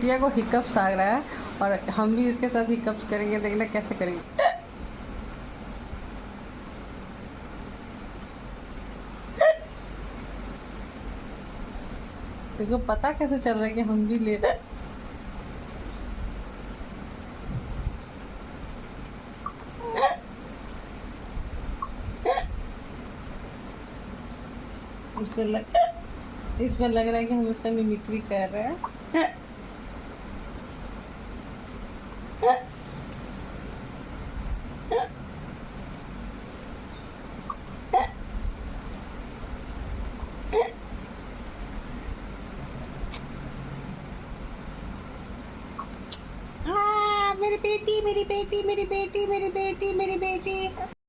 प्रिया को हिकअप्स आ रहा है और हम भी इसके साथ हिकअप्स करेंगे, देखना कैसे करेंगे। इसको पता कैसे चल रहा है कि हम भी ले रहे हैं। इसको लग रहा है कि हम उसका मिमिक्री कर रहे हैं। मेरी बेटी मेरी बेटी मेरी बेटी मेरी बेटी मेरी बेटी।